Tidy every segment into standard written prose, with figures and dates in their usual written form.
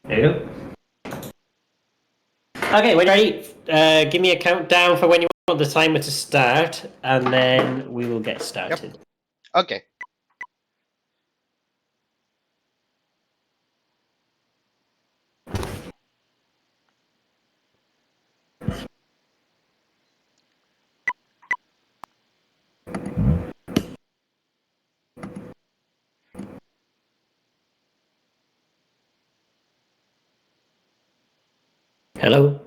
There you go. Okay, when you're ready, give me a countdown for when you want the timer to start, and then we will get started. Yep. Okay. Hello?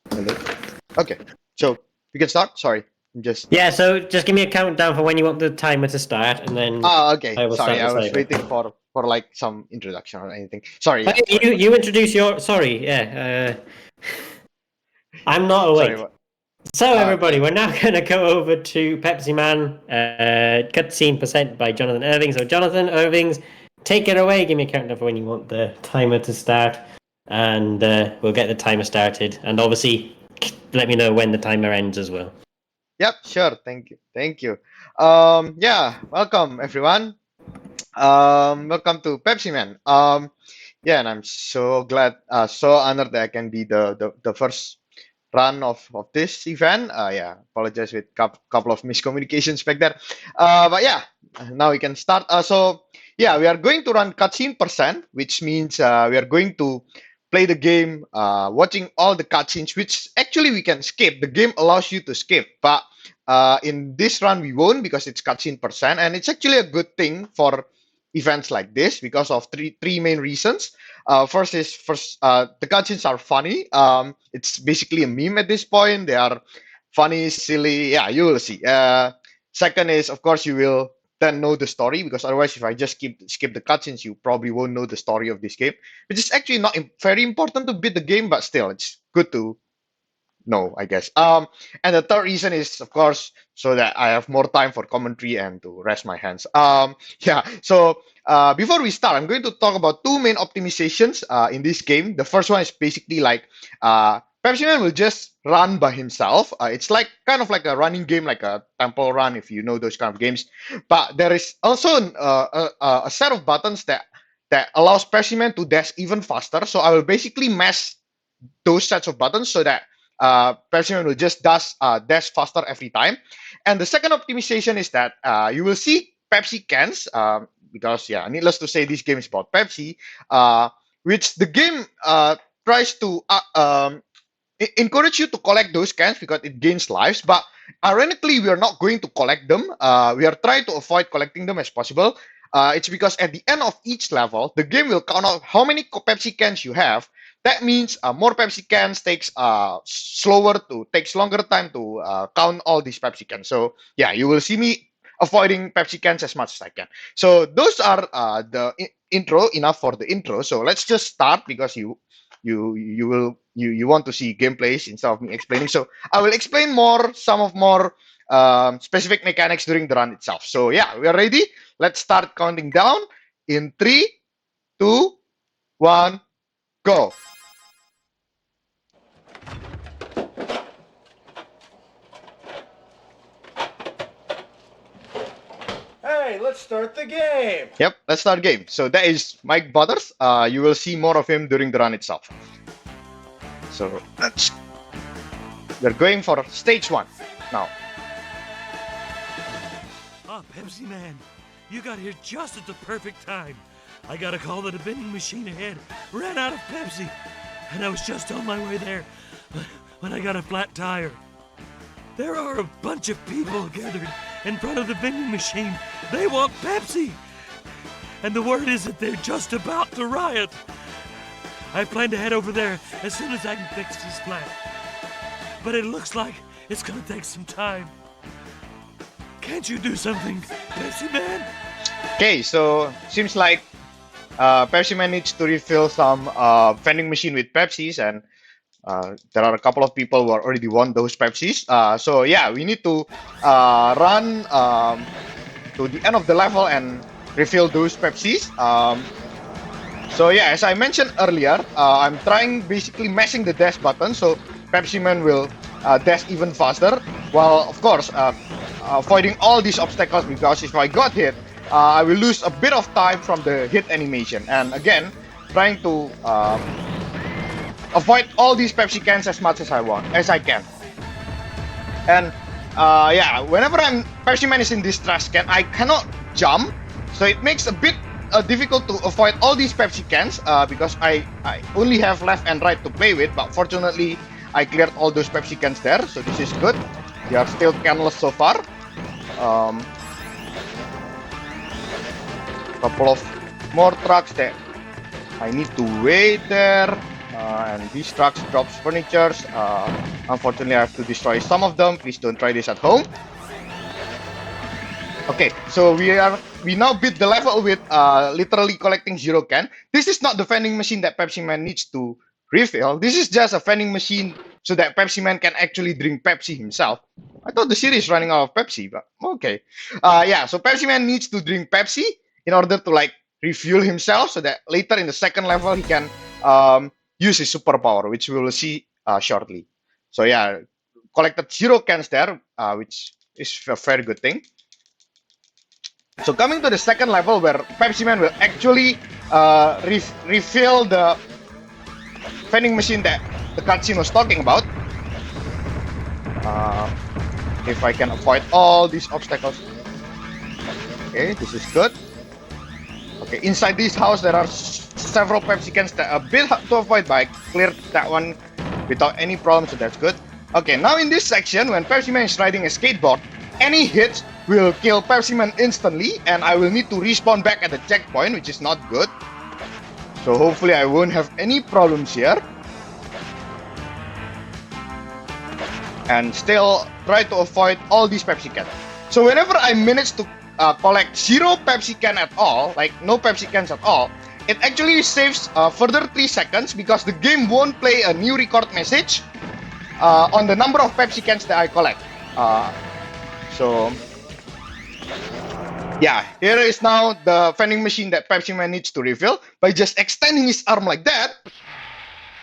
Hello. Okay. So we can start. Sorry, I'm just. Yeah, so just give me a countdown for when you want the timer to start, and then Okay. I will Sorry, start I the was timer. waiting for like some introduction or anything. Sorry. Okay, Yeah. Sorry. you introduce your... Sorry, yeah. I'm not Sorry. awake. So everybody, Okay. we're now going to go over to Pepsiman Cutscene presented by Jonathan Irvings. So Jonathan Irvings, take it away. Give me a countdown for when you want the timer to start, and we'll get the timer started. And obviously, let me know when the timer ends as well. Yep. Sure. Thank you. Thank you. Yeah. Welcome everyone. Welcome to Pepsiman. Yeah, and I'm so glad, so honored that I can be the first run of this event. Yeah, apologize with couple of miscommunications back there. But yeah, now we can start. So yeah, we are going to run cutscene percent, which means we are going to play the game, watching all the cutscenes, which actually we can skip. The game allows you to skip, but in this run we won't because it's cutscene percent, and it's actually a good thing for events like this because of three main reasons. First, the cutscenes are funny. It's basically a meme at this point. They are funny, silly. Yeah, you will see. Second is, of course, you will then know the story because otherwise, if I just skip the cutscenes, you probably won't know the story of this game. Which is actually not very important to beat the game, but still, it's good to know, I guess. And the third reason is, of course, so that I have more time for commentary and to rest my hands. Yeah. So before we start, I'm going to talk about two main optimizations in this game. The first one is basically like Pepsiman will just run by himself. It's like kind of like a running game, like a temple run, if you know those kind of games. But there is also a set of buttons that allows Pepsiman to dash even faster. So I will basically mash those sets of buttons so that Pepsiman will just dash faster every time. And the second optimization is that you will see Pepsi cans, because yeah, needless to say, this game is about Pepsi, which the game tries to encourage you to collect those cans because it gains lives. But ironically, we are not going to collect them. We are trying to avoid collecting them as possible. It's because at the end of each level, the game will count out how many Pepsi cans you have. That means more Pepsi cans takes longer time to count all these Pepsi cans. So yeah, you will see me avoiding Pepsi cans as much as I can. So those are the intro, enough for the intro. So let's just start because you want to see gameplays instead of me explaining. So I will explain some of more specific mechanics during the run itself. So yeah, we are ready. Let's start counting down in 3, 2, 1, go. Hey, let's start the game. Yep, let's start game. So that is Mike Butters. You will see more of him during the run itself. So we're going for stage 1 now. Ah, Pepsi Man, you got here just at the perfect time. I got a call that a vending machine ahead ran out of Pepsi, and I was just on my way there when I got a flat tire. There are a bunch of people gathered in front of the vending machine. They want Pepsi, and the word is that they're just about to riot. I plan to head over there as soon as I can fix this flat, but it looks like it's gonna take some time. Can't you do something, Pepsi Man? Okay, so seems like Pepsi Man needs to refill some vending machine with Pepsis, and there are a couple of people who are already won those Pepsis. So yeah, we need to run to the end of the level and refill those Pepsis. So yeah, as I mentioned earlier, I'm trying basically mashing the dash button so Pepsi Man will dash even faster, while of course avoiding all these obstacles because if I got hit, I will lose a bit of time from the hit animation. And again, trying to avoid all these Pepsi cans as much as I can. And yeah, whenever Pepsi Man is in this trash can, I cannot jump, so it makes a bit difficult to avoid all these Pepsi cans because I only have left and right to play with. But fortunately, I cleared all those Pepsi cans there, so this is good. They are still canless so far. Couple of more trucks that I need to wait there. And these trucks drops furniture. Unfortunately, I have to destroy some of them. Please don't try this at home. Okay, so we now beat the level with literally collecting 0 can. This is not the vending machine that Pepsi Man needs to refill. This is just a vending machine so that Pepsi Man can actually drink Pepsi himself. I thought the series is running out of Pepsi, but okay. Yeah, so Pepsi Man needs to drink Pepsi in order to like refuel himself, so that later in the second level he can use his superpower, which we will see shortly. So yeah, collected 0 cans there, which is a very good thing. So coming to the second level, where Pepsi Man will actually refill the vending machine that the cutscene was talking about. If I can avoid all these obstacles. Okay, this is good. Okay, inside this house there are several Pepsi cans that are a bit hard to avoid, but I cleared that one without any problem, so that's good. Okay, now in this section, when Pepsi Man is riding a skateboard, any hit will kill Pepsi Man instantly, and I will need to respawn back at the checkpoint, which is not good. So hopefully I won't have any problems here. And still try to avoid all these Pepsi cans. So whenever I manage to collect 0 Pepsi can at all, like no Pepsi cans at all, it actually saves further 3 seconds because the game won't play a new record message on the number of Pepsi cans that I collect. So yeah, here is now the vending machine that Pepsi Man needs to refill. By just extending his arm like that,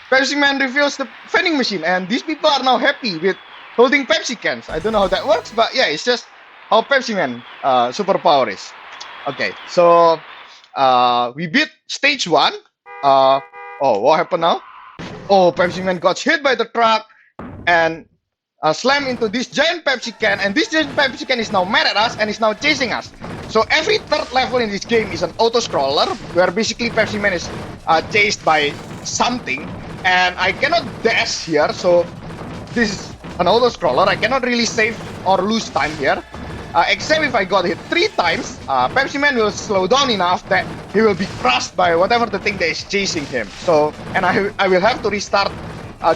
Pepsi Man refills the vending machine, and these people are now happy with holding Pepsi cans. I don't know how that works, but yeah, it's just how Pepsi Man superpower is. Okay, so we beat stage 1. Oh, what happened now? Oh, Pepsi Man got hit by the truck and slammed into this giant Pepsi can, and this giant Pepsi can is now mad at us and is now chasing us. So every third level in this game is an auto-scroller, where basically Pepsi Man is chased by something, and I cannot dash here, so this is an auto-scroller. I cannot really save or lose time here. Except if I got hit 3 times, Pepsi Man will slow down enough that he will be crushed by whatever the thing that is chasing him. So, and I will have to restart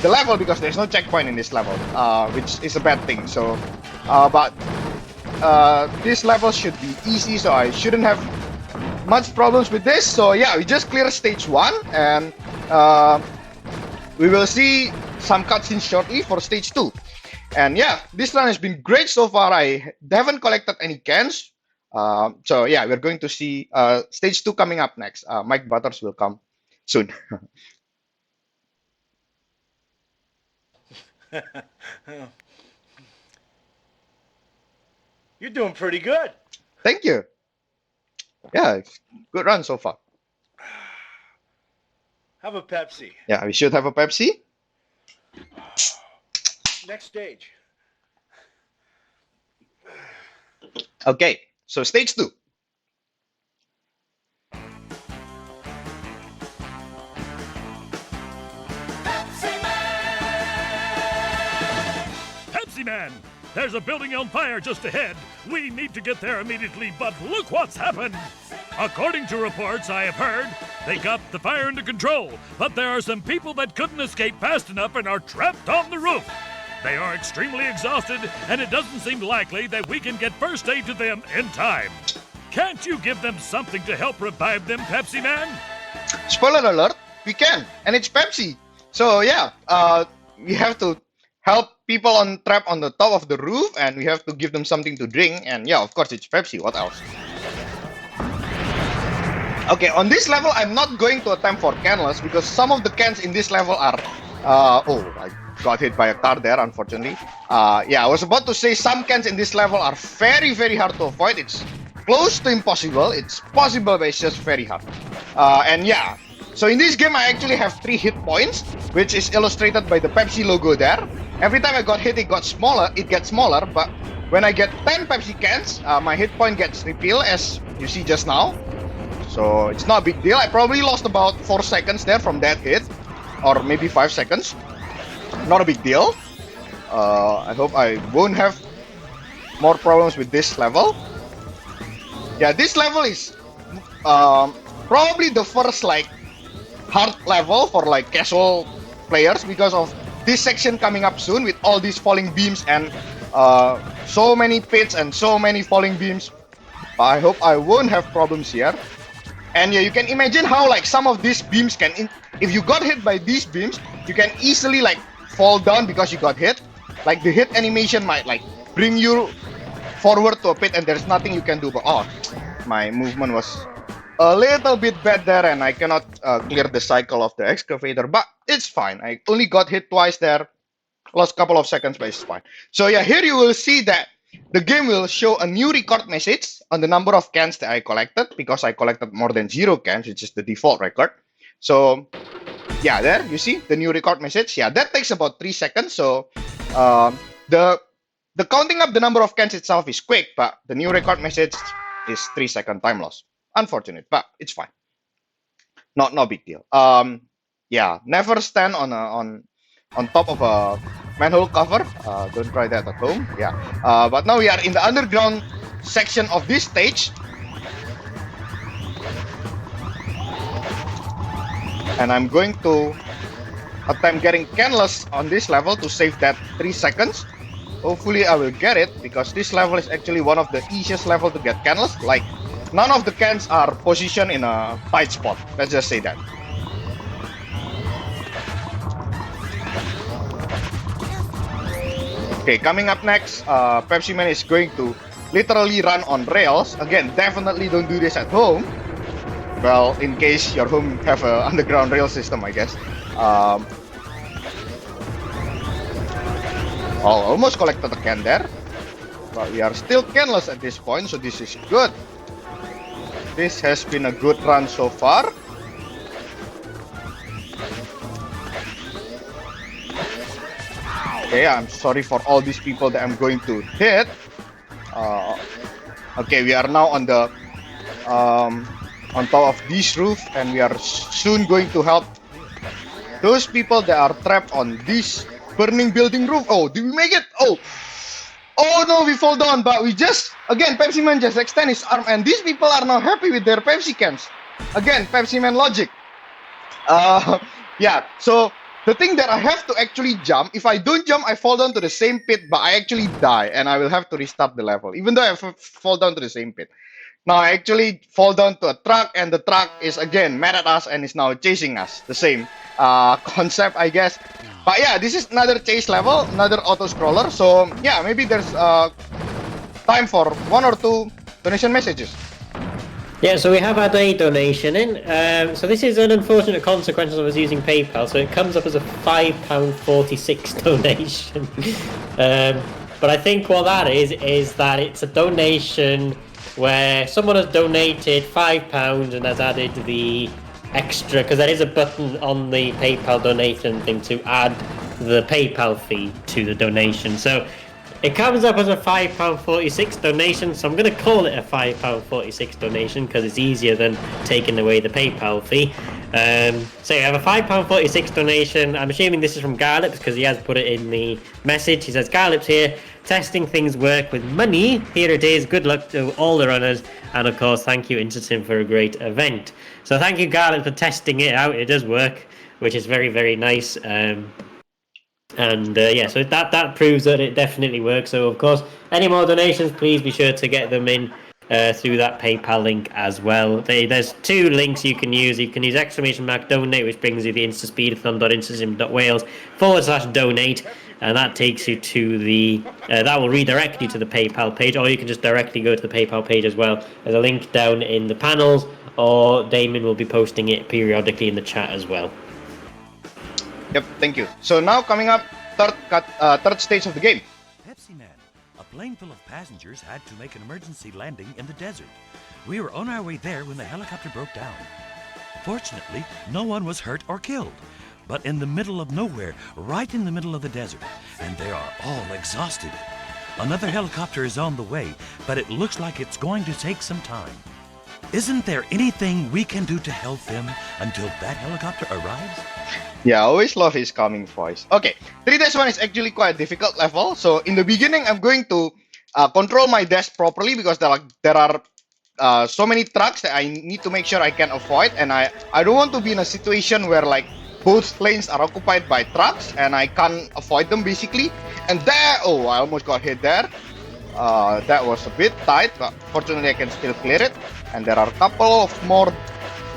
the level because there's no checkpoint in this level, which is a bad thing. So, but this level should be easy, so I shouldn't have much problems with this. So yeah, we just cleared stage 1, and we will see some cutscenes shortly for stage 2. And yeah, this run has been great so far. I haven't collected any cans. So yeah, we're going to see stage 2 coming up next. Mike Butters will come soon. You're doing pretty good. Thank you. Yeah, it's good run so far. Have a Pepsi. Yeah, we should have a Pepsi. Next stage. Okay, so stage 2. Pepsi Man! There's a building on fire just ahead. We need to get there immediately, but look what's happened! According to reports I have heard, they got the fire under control, but there are some people that couldn't escape fast enough and are trapped on the roof. They are extremely exhausted, and it doesn't seem likely that we can get first aid to them in time. Can't you give them something to help revive them, Pepsi Man? Spoiler alert, we can, and it's Pepsi. So yeah, we have to help people trapped on the top of the roof, and we have to give them something to drink. And yeah, of course, it's Pepsi. What else? Okay, on this level, I'm not going to attempt for canless because some of the cans in this level are. Oh, I got hit by a car there, unfortunately. Yeah, I was about to say some cans in this level are very, very hard to avoid. It's close to impossible. It's possible, but it's just very hard. And yeah, so in this game, I actually have 3 hit points, which is illustrated by the Pepsi logo there. Every time I got hit, it gets smaller, but when I get 10 Pepsi cans, my hit point gets repealed, as you see just now. So it's not a big deal. I probably lost about 4 seconds there from that hit, or maybe 5 seconds. Not a big deal. I hope I won't have more problems with this level. Yeah, this level is probably the first like hard level for like casual players because of this section coming up soon with all these falling beams and so many pits and so many falling beams. I hope I won't have problems here. And yeah, you can imagine how like some of these beams can, if you got hit by these beams, you can easily like fall down because you got hit. Like the hit animation might like bring you forward to a pit and there's nothing you can do. But oh, my movement was a little bit bad there and I cannot clear the cycle of the excavator. But it's fine. I only got hit twice there. Lost a couple of seconds, but it's fine. So yeah, here you will see that the game will show a new record message on the number of cans that I collected, because I collected more than 0 cans, which is the default record. So yeah, there you see the new record message. Yeah, that takes about 3 seconds. So the counting up the number of cans itself is quick, but the new record message is 3-second time loss. Unfortunate, but it's fine. Not no big deal. Yeah, never stand on top of a manhole cover. Don't try that at home. Yeah. But now we are in the underground section of this stage. And I'm going to attempt getting canless on this level to save that 3 seconds. Hopefully I will get it, because this level is actually one of the easiest level to get canless. Like, none of the cans are positioned in a tight spot. Let's just say that. Okay, coming up next, Pepsiman is going to literally run on rails. Again, definitely don't do this at home. Well, in case your home have an underground rail system, I guess. Almost collected a can there. But we are still canless at this point, so this is good. This has been a good run so far. Okay, I'm sorry for all these people that I'm going to hit. Okay, we are now on the on top of this roof, and we are soon going to help those people that are trapped on this burning building roof. Oh, did we make it? Oh no, we fall down, but we just, again, Pepsiman just extend his arm, and these people are now happy with their Pepsi cans. Again, Pepsiman logic. Yeah, so the thing that I have to actually jump, if I don't jump, I fall down to the same pit, but I actually die, and I will have to restart the level, even though I fall down to the same pit. Now I actually fall down to a truck, and the truck is again mad at us and is now chasing us. The same concept, I guess. But yeah, this is another chase level, another auto-scroller. So yeah, maybe there's time for 1 or 2 donation messages. Yeah, so we have had a donation in. So this is an unfortunate consequence of us using PayPal. So it comes up as a £5.46 donation. But I think what that is that it's a donation where someone has donated £5 and has added the extra, because there is a button on the PayPal donation thing to add the PayPal fee to the donation. So it comes up as a £5.46 donation, so I'm going to call it a £5.46 donation because it's easier than taking away the PayPal fee. So you have a £5.46 donation. I'm assuming this is from Garlips because he has put it in the message. He says, Garlips here, testing things work with money. Here it is. Good luck to all the runners. And of course, thank you, InstaSim, for a great event. So thank you, Garlips, for testing it out. It does work, which is very, very nice. Yeah, so that proves that it definitely works. So of course, any more donations, please be sure to get them in through that PayPal link as well. There's 2 links you can use. You can use !donate, which brings you the instaspeedathon.instasim.wales/donate, and that takes you to the that will redirect you to the PayPal page, or you can just directly go to the PayPal page as well. There's a link down in the panels, or Damon will be posting it periodically in the chat as well. Yep, thank you. So now coming up, third stage of the game. Pepsiman, a plane full of passengers had to make an emergency landing in the desert. We were on our way there when the helicopter broke down. Fortunately, no one was hurt or killed, but in the middle of nowhere, right in the middle of the desert, and they are all exhausted. Another helicopter is on the way, but it looks like it's going to take some time. Isn't there anything we can do to help them until that helicopter arrives? Yeah, I always love his calming voice. Okay, 3-1 is actually quite a difficult level. So in the beginning, I'm going to control my dash properly because there are so many trucks that I need to make sure I can avoid. And I don't want to be in a situation where like both lanes are occupied by trucks and I can't avoid them basically. And there, oh, I almost got hit there. That was a bit tight, but fortunately I can still clear it. And there are a couple of more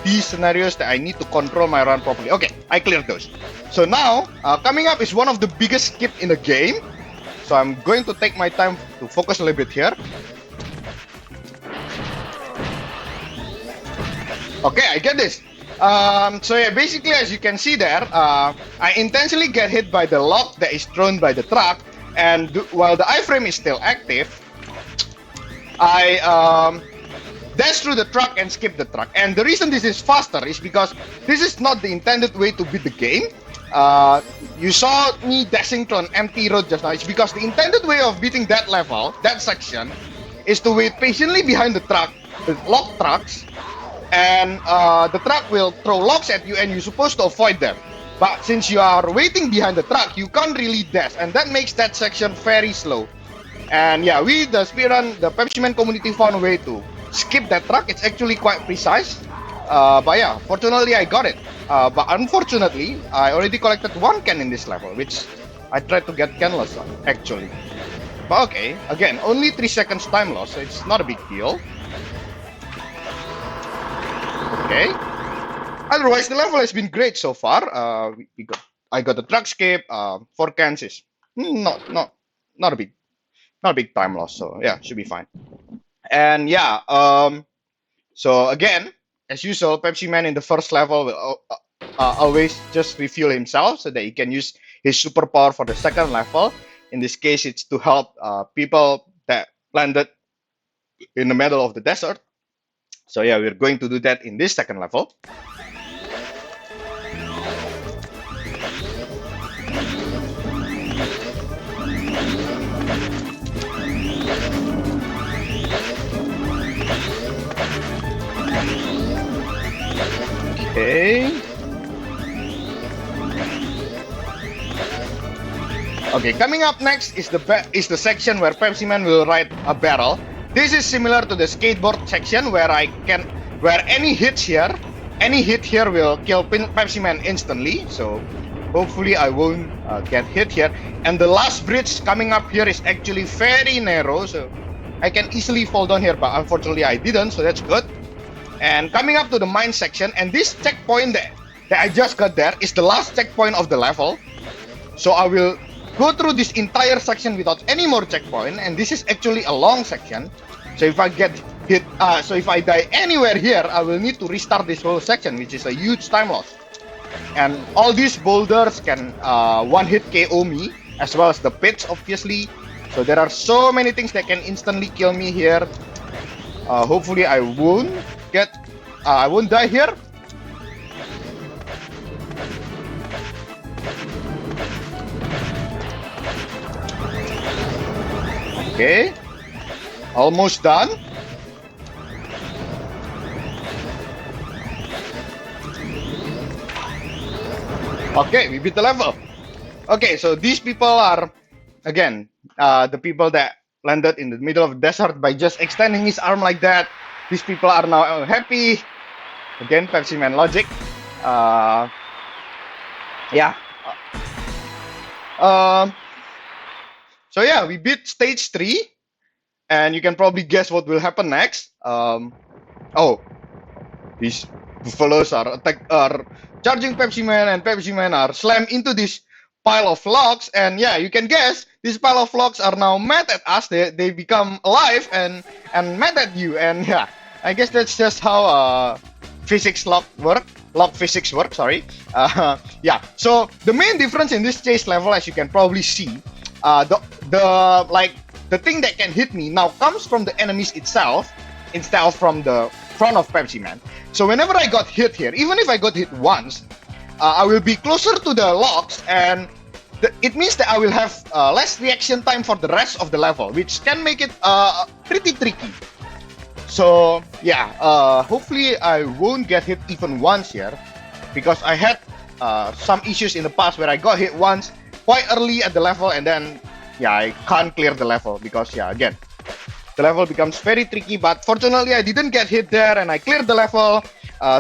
these scenarios that I need to control my run properly. Okay, I cleared those. So now, coming up is one of the biggest skip in the game. So I'm going to take my time to focus a little bit here. Okay, I get this. So yeah, basically as you can see there, I intentionally get hit by the lock that is thrown by the truck. And while the iframe is still active, I dash through the truck and skip the truck. And the reason this is faster is because this is not the intended way to beat the game. You saw me dashing through an empty road just now. It's because the intended way of beating that level, that section, is to wait patiently behind the truck, the locked trucks, and the truck will throw locks at you and you're supposed to avoid them. But since you are waiting behind the truck, you can't really dash, and that makes that section very slow. And yeah, the speedrun, the Pepsiman community found a way to skip that truck. It's actually quite precise. But yeah, fortunately I got it. But unfortunately, I already collected 1 can in this level, which I tried to get canless on, actually. But okay, again, only 3 seconds time loss, so it's not a big deal. Okay. Otherwise, the level has been great so far. I got the truck skip. 4 cans is not a big time loss. So yeah, should be fine. And yeah, so again, as usual, Pepsiman in the first level will always just refuel himself so that he can use his superpower for the second level. In this case, it's to help people that landed in the middle of the desert. So yeah, we're going to do that in this second level. Okay. Okay, coming up next is the section where Pepsiman will ride a barrel. This is similar to the skateboard section where any hit here will kill Pepsiman instantly. So hopefully I won't get hit here. And the last bridge coming up here is actually very narrow, so I can easily fall down here, but unfortunately I didn't, so that's good. And coming up to the mine section, and this checkpoint that I just got there is the last checkpoint of the level. So I will go through this entire section without any more checkpoint, and this is actually a long section. So if I get hit, so if I die anywhere here, I will need to restart this whole section, which is a huge time loss. And all these boulders can one-hit KO me, as well as the pits, obviously. So there are so many things that can instantly kill me here. Hopefully I won't die here. Okay, almost done. Okay, we beat the level. Okay, so these people are, again, the people that landed in the middle of the desert by just extending his arm like that. These people are now happy. Again, Pepsiman logic. Yeah. So yeah, we beat stage 3, and you can probably guess what will happen next. Oh, these buffaloes are charging Pepsiman, and Pepsiman are slammed into this pile of logs. And yeah, you can guess this pile of logs are now mad at us. They become alive and mad at you. And yeah, I guess that's just how log physics work. Sorry. Yeah. So the main difference in this chase level, as you can probably see, the the thing that can hit me now comes from the enemies itself instead of from the front of Pepsiman. So whenever I got hit here, even if I got hit once, I will be closer to the logs, and it means that I will have less reaction time for the rest of the level, which can make it pretty tricky. So yeah, hopefully I won't get hit even once here, because I had some issues in the past where I got hit once quite early at the level, and then yeah, I can't clear the level because yeah, again, the level becomes very tricky. But fortunately I didn't get hit there and I cleared the level.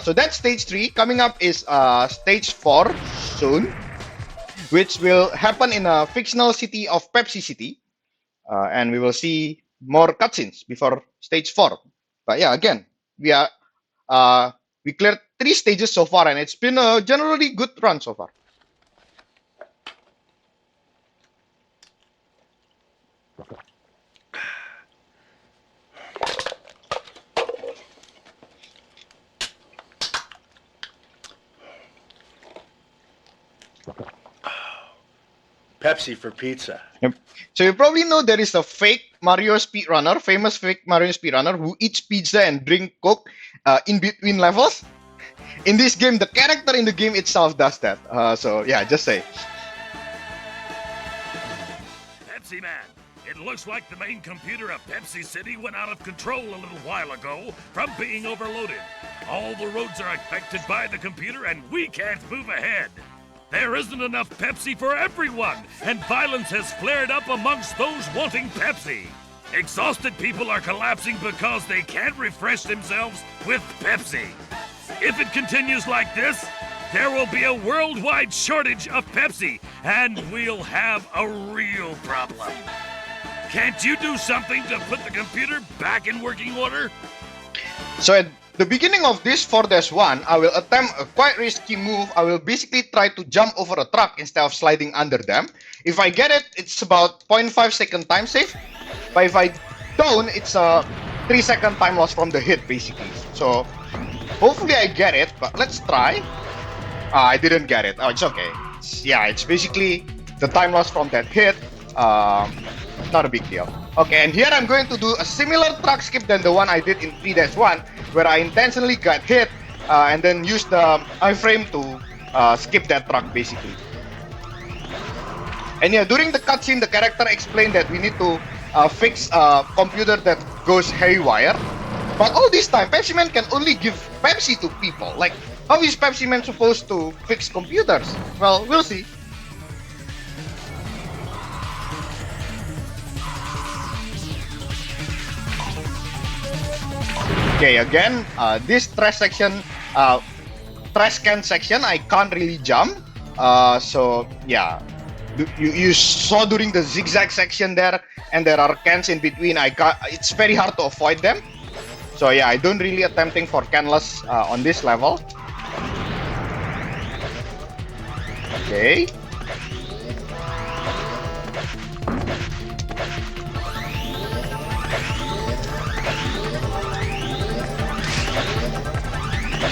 So that's stage 3. Coming up is stage 4 soon, which will happen in a fictional city of Pepsi City, and we will see more cutscenes before stage 4. But yeah, again, we cleared 3 stages so far, and it's been a generally good run so far. Pepsi for pizza. Yep. So you probably know there is a fake Mario speedrunner, famous fake Mario speedrunner who eats pizza and drink Coke in between levels. In this game, the character in the game itself does that. So yeah, just say. Pepsi Man, it looks like the main computer of Pepsi City went out of control a little while ago from being overloaded. All the roads are affected by the computer and we can't move ahead. There isn't enough Pepsi for everyone, and violence has flared up amongst those wanting Pepsi. Exhausted people are collapsing because they can't refresh themselves with Pepsi. If it continues like this, there will be a worldwide shortage of Pepsi, and we'll have a real problem. Can't you do something to put the computer back in working order? So at the beginning of this 4-1, I will attempt a quite risky move. I will basically try to jump over a truck instead of sliding under them. If I get it, it's about 0.5 second time save. But if I don't, it's a 3 second time loss from the hit basically. So hopefully I get it, but let's try. I didn't get it. Oh, it's okay. It's basically the time loss from that hit. Not a big deal. Okay, and here I'm going to do a similar truck skip than the one I did in 3-1, where I intentionally got hit and then used the iframe to skip that truck basically. And yeah, during the cutscene, the character explained that we need to fix a computer that goes haywire. But all this time, Pepsiman can only give Pepsi to people. Like, how is Pepsiman supposed to fix computers? Well, we'll see. Okay, again, this trash can section, I can't really jump. So yeah, you saw during the zigzag section there, and there are cans in between. It's very hard to avoid them. So yeah, I don't really attempting for canless on this level. Okay.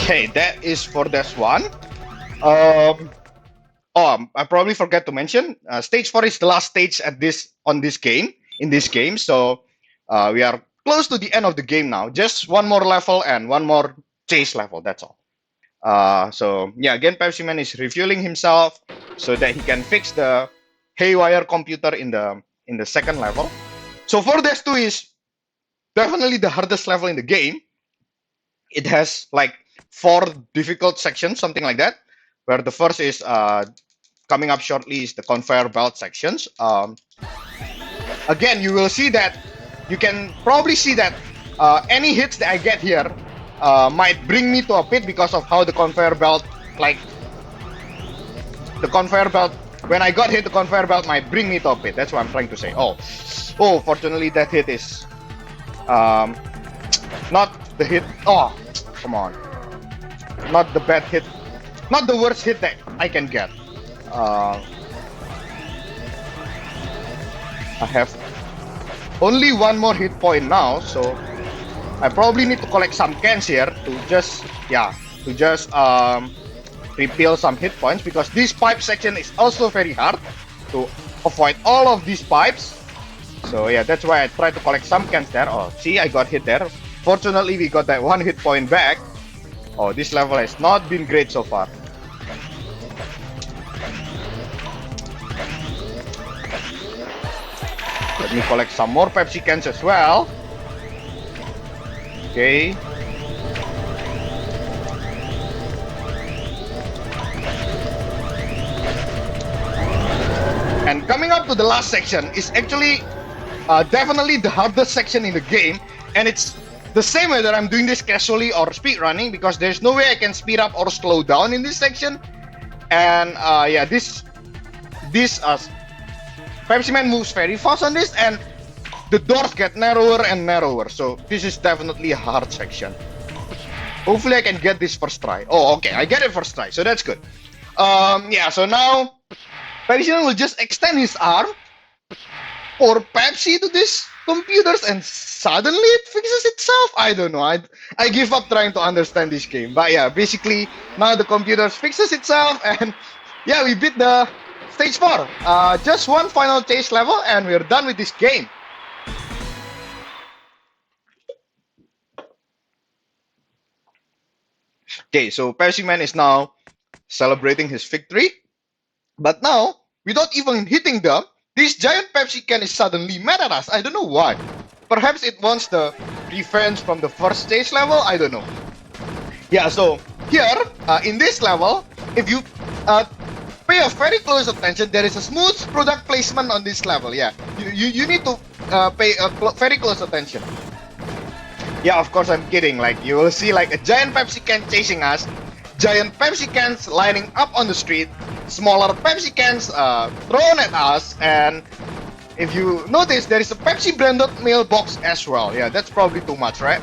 Okay, that is for this one. I probably forgot to mention, stage 4 is the last stage in this game. So we are close to the end of the game now. Just one more level and one more chase level. That's all. So yeah, again, Pepsiman is refueling himself so that he can fix the haywire computer in the second level. So 4-2 is definitely the hardest level in the game. It has like 4 difficult sections, something like that, where the first is coming up shortly is the conveyor belt sections. Again, you will see that, you can probably see that any hits that I get here might bring me to a pit because of how the conveyor belt, when I got hit, the conveyor belt might bring me to a pit. That's what I'm trying to say. Oh, fortunately that hit is not the hit. Oh, come on. Not the bad hit. Not the worst hit that I can get. I have only one more hit point now, so I probably need to collect some cans here to just refill some hit points, because this pipe section is also very hard to avoid all of these pipes. So yeah, that's why I tried to collect some cans there. Oh, see, I got hit there. Fortunately, we got that 1 hit point back. Oh, this level has not been great so far. Let me collect some more Pepsi cans as well. Okay. And coming up to the last section is actually definitely the hardest section in the game, and it's the same whether I'm doing this casually or speed running, because there's no way I can speed up or slow down in this section. And yeah, this Pepsiman moves very fast on this, and the doors get narrower and narrower. So this is definitely a hard section. Hopefully I can get this first try. Oh, okay, I get it first try, so that's good. Yeah, so now Pepsiman will just extend his arm or Pepsi to these computers, and suddenly it fixes itself. I don't know. I give up trying to understand this game. But yeah, basically now the computer fixes itself, and yeah, we beat the stage 4. Just one final chase level, and we're done with this game. Okay, so Pepsiman is now celebrating his victory. But now, without even hitting them, this giant Pepsi can is suddenly mad at us. I don't know why. Perhaps it wants the revenge from the first stage level? I don't know. Yeah, so here, in this level, if you pay a very close attention, there is a smooth product placement on this level. Yeah, you need to pay a very close attention. Yeah, of course, I'm kidding. Like, you will see like a giant Pepsi can chasing us, giant Pepsi cans lining up on the street, smaller Pepsi cans thrown at us, and if you notice, there is a Pepsi branded mailbox as well. Yeah, that's probably too much, right?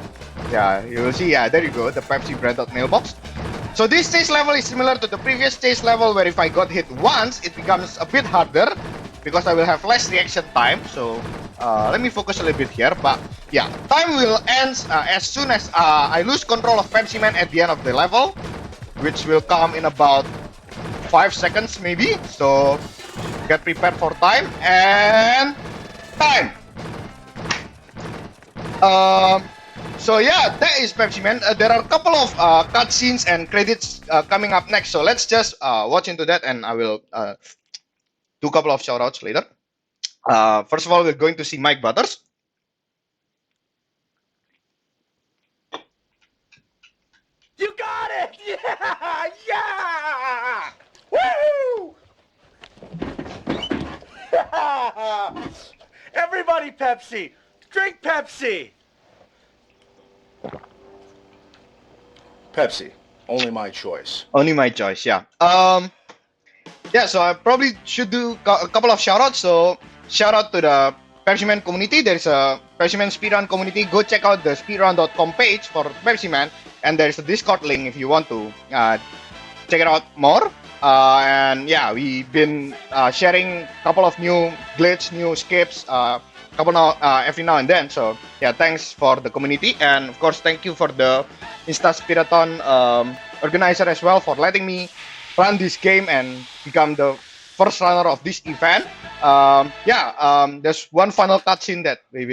Yeah, you will see. Yeah, there you go, the Pepsi branded mailbox. So this stage level is similar to the previous stage level, where if I got hit once, it becomes a bit harder because I will have less reaction time. So let me focus a little bit here. But yeah, time will end as soon as I lose control of Pepsiman at the end of the level, which will come in about 5 seconds maybe. So get prepared for time, and time. So yeah, that is Pepsiman. There are a couple of cutscenes and credits coming up next. So let's just watch into that, and I will do a couple of shoutouts later. First of all, we're going to see Mike Butters. You got it! Yeah! Yeah! Woo! Everybody Pepsi! Drink Pepsi! Pepsi. Only my choice. Only my choice, yeah. Yeah, so I probably should do a couple of shoutouts. So shout out to the Pepsiman community. There's a Pepsiman speedrun community. Go check out the speedrun.com page for Pepsiman, and there's a Discord link if you want to check it out more. And yeah, we've been sharing a couple of new glitch, new skips, every now and then. So yeah, thanks for the community, and of course thank you for the InstaYabathon organizer as well for letting me run this game and become the first runner of this event. There's one final cutscene that we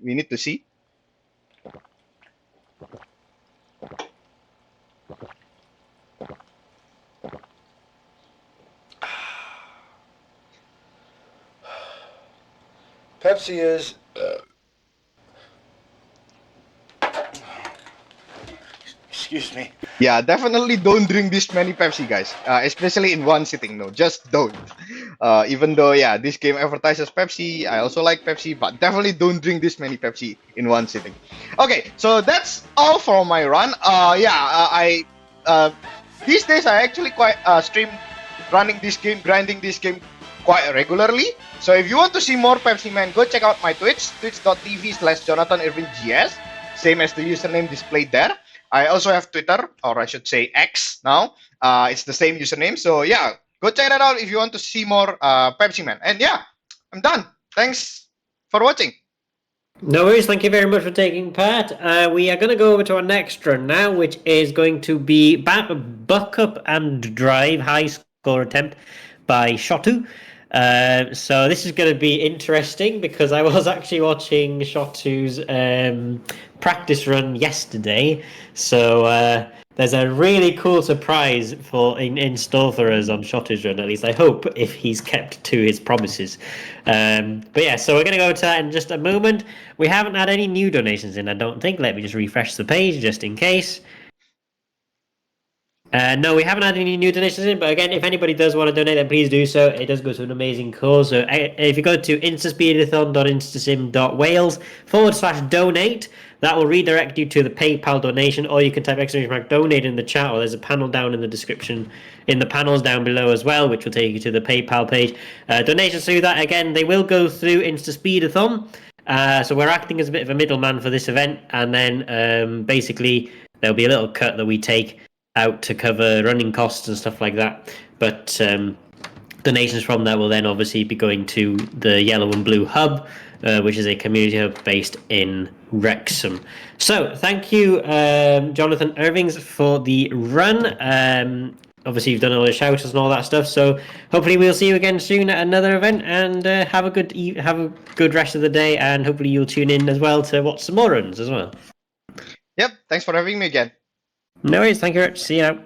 need to see. Pepsi is... Excuse me. Yeah, definitely don't drink this many Pepsi, guys. Especially in one sitting. No, just don't. Even though, yeah, this game advertises Pepsi, I also like Pepsi, but definitely don't drink this many Pepsi in one sitting. Okay, so that's all for my run. These days I actually quite stream running this game, grinding this game quite regularly. So if you want to see more Pepsiman, go check out my Twitch, twitch.tv/jonathanirvings, same as the username displayed there. I also have Twitter, or I should say X now. It's the same username. So yeah, go check that out if you want to see more Pepsiman. And yeah, I'm done. Thanks for watching. No worries. Thank you very much for taking part. We are going to go over to our next run now, which is going to be Buck Up and Drive High Score Attempt by Shotu. So this is going to be interesting because I was actually watching Shotu's practice run yesterday. So there's a really cool surprise in store for us on Shotu's run. At least I hope, if he's kept to his promises. But yeah, so we're going to go to that in just a moment. We haven't had any new donations in, I don't think. Let me just refresh the page just in case. No, we haven't had any new donations in, but again, if anybody does want to donate, then please do so. It does go to an amazing cause. So if you go to instaspeedathon.instasim.wales/donate, that will redirect you to the PayPal donation, or you can type !donate in the chat, or there's a panel down in the description, in the panels down below as well, which will take you to the PayPal page. Donations through that, again, they will go through InstaSpeedathon. So we're acting as a bit of a middleman for this event, and then basically there'll be a little cut that we take out to cover running costs and stuff like that. But donations from that will then obviously be going to the Yellow and Blue Hub, which is a community hub based in Wrexham. So thank you, Jonathan Irvings, for the run. Obviously, you've done all the shoutouts and all that stuff. So hopefully, we'll see you again soon at another event. And have a good rest of the day. And hopefully, you'll tune in as well to watch some more runs as well. Yep. Thanks for having me again. No worries. Thank you, Rich. See you now.